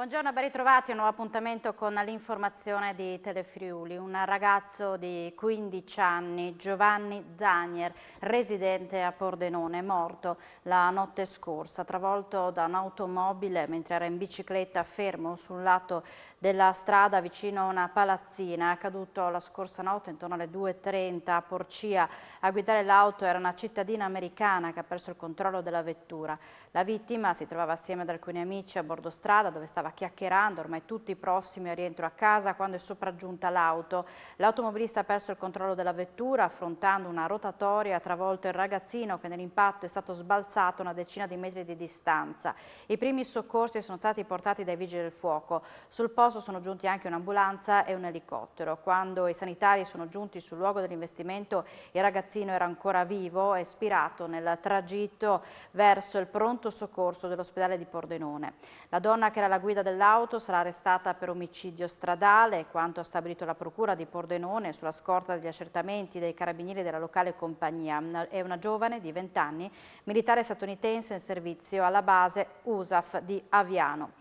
Buongiorno, ben ritrovati a un nuovo appuntamento con l'informazione di Telefriuli. Un ragazzo di 15 anni, Giovanni Zanier, residente a Pordenone, è morto la notte scorsa, travolto da un'automobile mentre era in bicicletta fermo sul lato della strada vicino a una palazzina. È accaduto la scorsa notte intorno alle 2:30 a Porcia. A guidare l'auto era una cittadina americana che ha perso il controllo della vettura. La vittima si trovava assieme ad alcuni amici a bordo strada dove stava chiacchierando, ormai tutti prossimi al rientro a casa, quando è sopraggiunta l'auto. L'automobilista ha perso il controllo della vettura, affrontando una rotatoria, ha travolto il ragazzino che nell'impatto è stato sbalzato a una decina di metri di distanza. I primi soccorsi sono stati portati dai vigili del fuoco. Sul posto sono giunti anche un'ambulanza e un elicottero. Quando i sanitari sono giunti sul luogo dell'investimento, il ragazzino era ancora vivo e spirato nel tragitto verso il pronto soccorso dell'ospedale di Pordenone. La donna che era alla guida dell'auto sarà arrestata per omicidio stradale, quanto ha stabilito la procura di Pordenone sulla scorta degli accertamenti dei carabinieri della locale compagnia. È una giovane di 20 anni, militare statunitense in servizio alla base USAF di Aviano.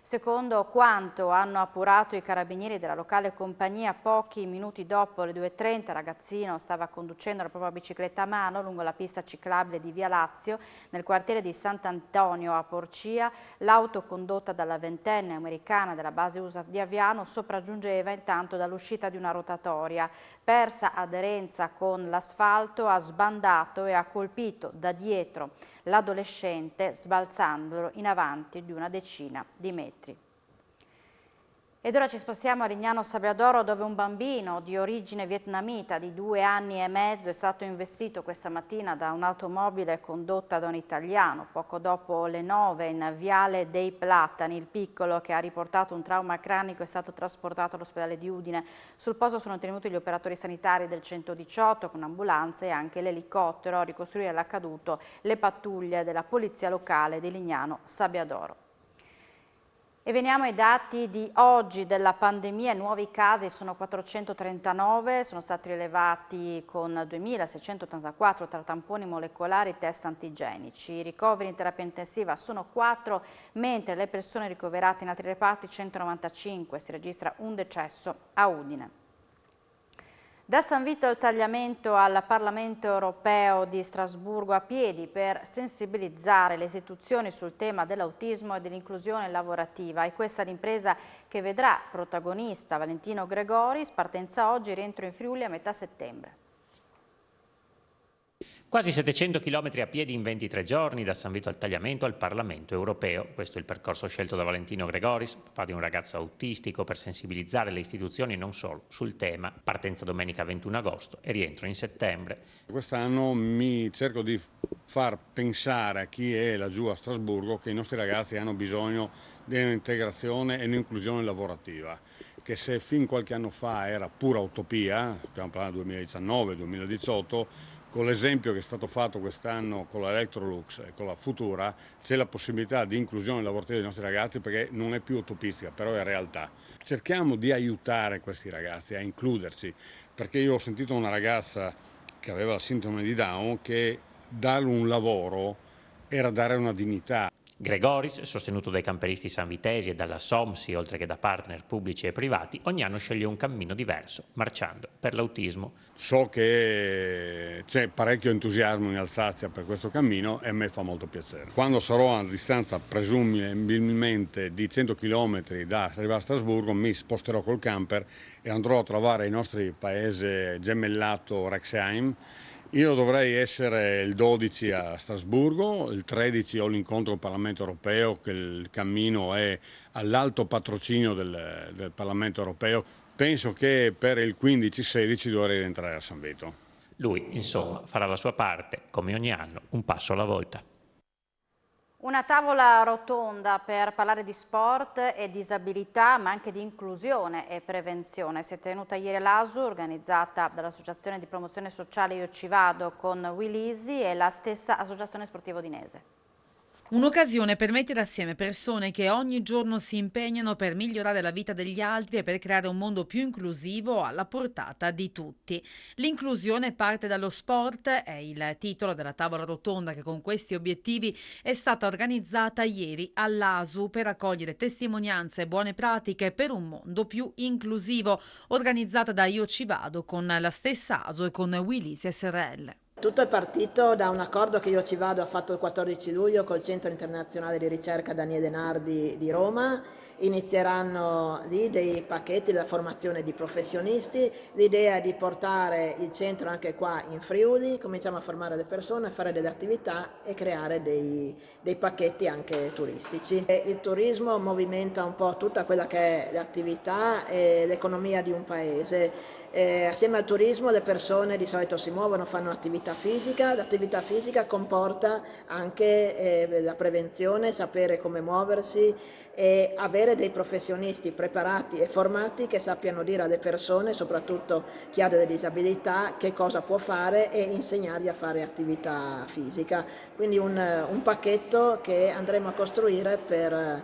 Secondo quanto hanno appurato i carabinieri della locale compagnia, pochi minuti dopo le 2:30 il ragazzino stava conducendo la propria bicicletta a mano lungo la pista ciclabile di Via Lazio, nel quartiere di Sant'Antonio a Porcia. L'auto condotta dalla ventenne americana della base USAF di Aviano sopraggiungeva intanto dall'uscita di una rotatoria. Persa aderenza con l'asfalto, ha sbandato e ha colpito da dietro l'adolescente sbalzandolo in avanti di una decina di metri. Ed ora ci spostiamo a Rignano Sabbiadoro, dove un bambino di origine vietnamita di 2 anni e mezzo è stato investito questa mattina da un'automobile condotta da un italiano. Poco dopo le 9 in Viale dei Platani, il piccolo, che ha riportato un trauma cranico, è stato trasportato all'ospedale di Udine. Sul posto sono tenuti gli operatori sanitari del 118 con ambulanze e anche l'elicottero a ricostruire l'accaduto, le pattuglie della polizia locale di Rignano Sabbiadoro. E veniamo ai dati di oggi della pandemia. Nuovi casi sono 439, sono stati rilevati con 2.684 tra tamponi molecolari e test antigenici. I ricoveri in terapia intensiva sono 4, mentre le persone ricoverate in altri reparti 195. Si registra un decesso a Udine. Da San Vito al Tagliamento al Parlamento europeo di Strasburgo a piedi per sensibilizzare le istituzioni sul tema dell'autismo e dell'inclusione lavorativa. E questa è l'impresa che vedrà protagonista Valentino Gregoris, partenza oggi, rientro in Friuli a metà settembre. Quasi 700 km a piedi in 23 giorni, da San Vito al Tagliamento al Parlamento europeo. Questo è il percorso scelto da Valentino Gregoris, papà di un ragazzo autistico, per sensibilizzare le istituzioni non solo sul tema. Partenza domenica 21 agosto e rientro in settembre. Quest'anno mi cerco di far pensare a chi è laggiù a Strasburgo che i nostri ragazzi hanno bisogno di un'integrazione e un'inclusione lavorativa, che se fin qualche anno fa era pura utopia, stiamo parlando del 2019-2018, con l'esempio che è stato fatto quest'anno con la Electrolux e con la Futura, c'è la possibilità di inclusione lavorativa dei nostri ragazzi, perché non è più utopistica, però è realtà. Cerchiamo di aiutare questi ragazzi a includersi, perché io ho sentito una ragazza che aveva la sindrome di Down che darle un lavoro era dare una dignità. Gregoris, sostenuto dai camperisti sanvitesi e dalla SOMSI, oltre che da partner pubblici e privati, ogni anno sceglie un cammino diverso, marciando per l'autismo. So che c'è parecchio entusiasmo in Alsazia per questo cammino e a me fa molto piacere. Quando sarò a distanza presumibilmente di 100 km da arrivare a Strasburgo, mi sposterò col camper e andrò a trovare il nostro paese gemellato Rexheim. Io dovrei essere il 12 a Strasburgo, il 13 ho l'incontro al Parlamento europeo, che il cammino è all'alto patrocinio del Parlamento europeo. Penso che per il 15-16 dovrei rientrare a San Vito. Lui, insomma, farà la sua parte, come ogni anno, un passo alla volta. Una tavola rotonda per parlare di sport e disabilità, ma anche di inclusione e prevenzione. Si è tenuta ieri all'ASU, organizzata dall'Associazione di Promozione Sociale Io Ci Vado con Willisi e la stessa Associazione Sportiva Udinese. Un'occasione per mettere assieme persone che ogni giorno si impegnano per migliorare la vita degli altri e per creare un mondo più inclusivo alla portata di tutti. L'inclusione parte dallo sport è il titolo della tavola rotonda che con questi obiettivi è stata organizzata ieri all'ASU per raccogliere testimonianze e buone pratiche per un mondo più inclusivo, organizzata da Io Ci Vado con la stessa ASU e con Willys SRL. Tutto è partito da un accordo che Io Ci Vado ha fatto il 14 luglio col Centro Internazionale di Ricerca Daniele Denardi di Roma. Inizieranno lì dei pacchetti della formazione di professionisti. L'idea è di portare il centro anche qua in Friuli, cominciamo a formare le persone, a fare delle attività e creare dei pacchetti anche turistici. Il turismo movimenta un po' tutta quella che è l'attività e l'economia di un paese. Assieme al turismo le persone di solito si muovono, fanno attività fisica, l'attività fisica comporta anche la prevenzione, sapere come muoversi e avere dei professionisti preparati e formati che sappiano dire alle persone, soprattutto chi ha delle disabilità, che cosa può fare e insegnargli a fare attività fisica. Quindi un pacchetto che andremo a costruire per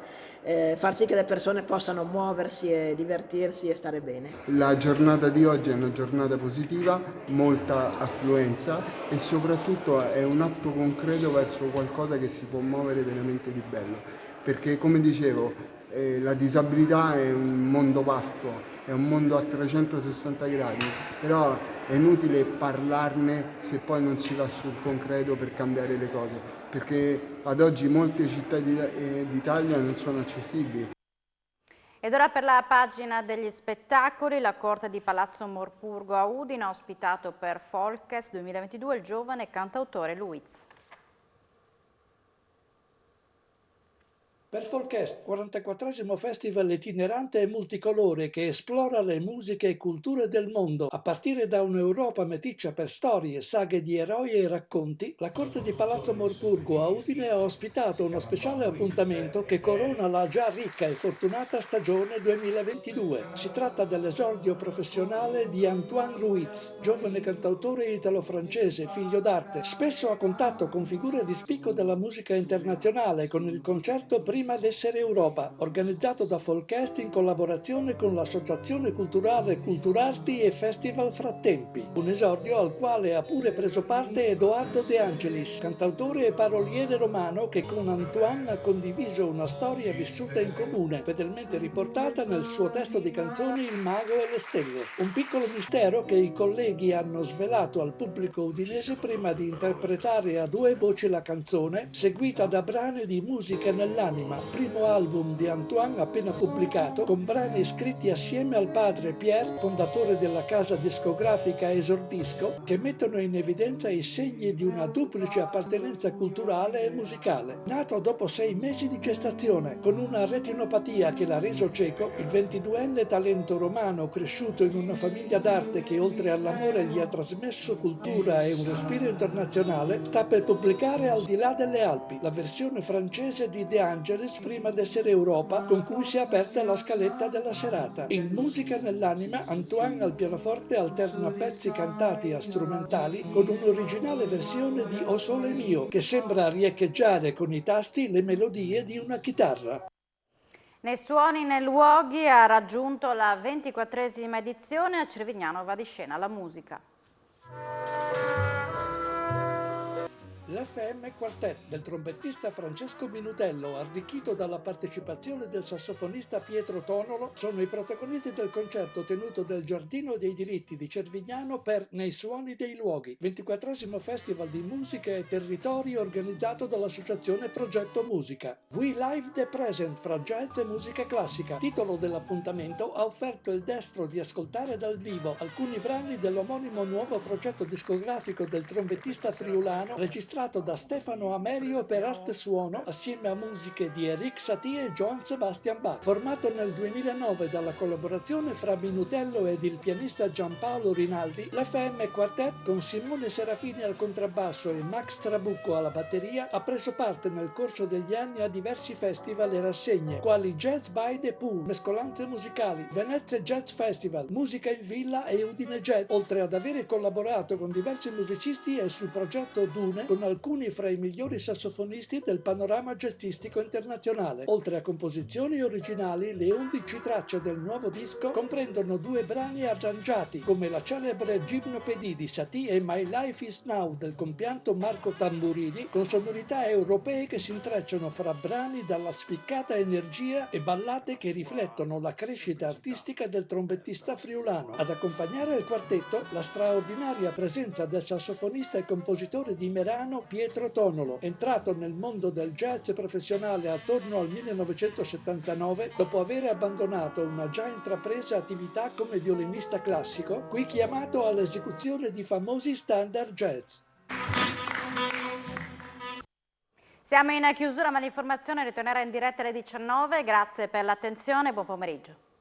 far sì che le persone possano muoversi e divertirsi e stare bene. La giornata di oggi è una giornata positiva, molta affluenza e soprattutto è un atto concreto verso qualcosa che si può muovere veramente di bello. Perché come dicevo, la disabilità è un mondo vasto, è un mondo a 360 gradi, però è inutile parlarne se poi non si va sul concreto per cambiare le cose, perché ad oggi molte città d'Italia non sono accessibili. Ed ora per la pagina degli spettacoli, la corte di Palazzo Morpurgo a Udine ha ospitato per Folkes 2022 il giovane cantautore Luiz. Per Folkest, 44esimo festival itinerante e multicolore che esplora le musiche e culture del mondo. A partire da un'Europa meticcia per storie, saghe di eroi e racconti, la corte di Palazzo Morpurgo a Udine ha ospitato uno speciale appuntamento che corona la già ricca e fortunata stagione 2022. Si tratta dell'esordio professionale di Antoine Ruiz, giovane cantautore italo-francese, figlio d'arte, spesso a contatto con figure di spicco della musica internazionale, con il concerto Prima d'essere Europa, organizzato da Folkest in collaborazione con l'associazione culturale Culturarti e Festival Frattempi, un esordio al quale ha pure preso parte Edoardo De Angelis, cantautore e paroliere romano che con Antoine ha condiviso una storia vissuta in comune, fedelmente riportata nel suo testo di canzoni Il mago e le stelle. Un piccolo mistero che i colleghi hanno svelato al pubblico udinese prima di interpretare a due voci la canzone, seguita da brani di Musica nell'anima, primo album di Antoine appena pubblicato, con brani scritti assieme al padre Pierre, fondatore della casa discografica Esordisco, che mettono in evidenza i segni di una duplice appartenenza culturale e musicale. Nato dopo 6 mesi di gestazione, con una retinopatia che l'ha reso cieco, il 22enne talento romano cresciuto in una famiglia d'arte che oltre all'amore gli ha trasmesso cultura e un respiro internazionale, sta per pubblicare Al di là delle Alpi, la versione francese di De Angelis Prima d'essere Europa, con cui si è aperta la scaletta della serata. In Musica nell'anima, Antoine al pianoforte alterna pezzi cantati a strumentali con un'originale versione di O Sole Mio, che sembra riecheggiare con i tasti le melodie di una chitarra. Nei suoni, nei luoghi ha raggiunto la 24esima edizione, a Cervignano va di scena la musica. L'FM Quartet del trombettista Francesco Minutello, arricchito dalla partecipazione del sassofonista Pietro Tonolo, sono i protagonisti del concerto tenuto nel Giardino dei Diritti di Cervignano per Nei suoni dei luoghi, 24esimo festival di musica e territori organizzato dall'associazione Progetto Musica. We Live the Present fra jazz e musica classica. Titolo dell'appuntamento ha offerto il destro di ascoltare dal vivo alcuni brani dell'omonimo nuovo progetto discografico del trombettista friulano registrato da Stefano Amerio per Arte Suono assieme a musiche di Eric Satie e Johann Sebastian Bach. Formato nel 2009 dalla collaborazione fra Minutello ed il pianista Giampaolo Rinaldi, l'FM Quartet con Simone Serafini al contrabbasso e Max Trabucco alla batteria ha preso parte nel corso degli anni a diversi festival e rassegne, quali Jazz by the Pool, mescolanze musicali, Venezia Jazz Festival, Musica in Villa e Udine Jazz, oltre ad avere collaborato con diversi musicisti e sul progetto Dune con sono alcuni fra i migliori sassofonisti del panorama jazzistico internazionale. Oltre a composizioni originali, le 11 tracce del nuovo disco comprendono 2 brani arrangiati, come la celebre Gymnopédie di Satie e My Life Is Now del compianto Marco Tamburini, con sonorità europee che si intrecciano fra brani dalla spiccata energia e ballate che riflettono la crescita artistica del trombettista friulano. Ad accompagnare il quartetto, la straordinaria presenza del sassofonista e compositore di Merano Pietro Tonolo, entrato nel mondo del jazz professionale attorno al 1979 dopo aver abbandonato una già intrapresa attività come violinista classico, qui chiamato all'esecuzione di famosi standard jazz. Siamo in chiusura, ma l'informazione ritornerà in diretta alle 19. Grazie per l'attenzione e buon pomeriggio.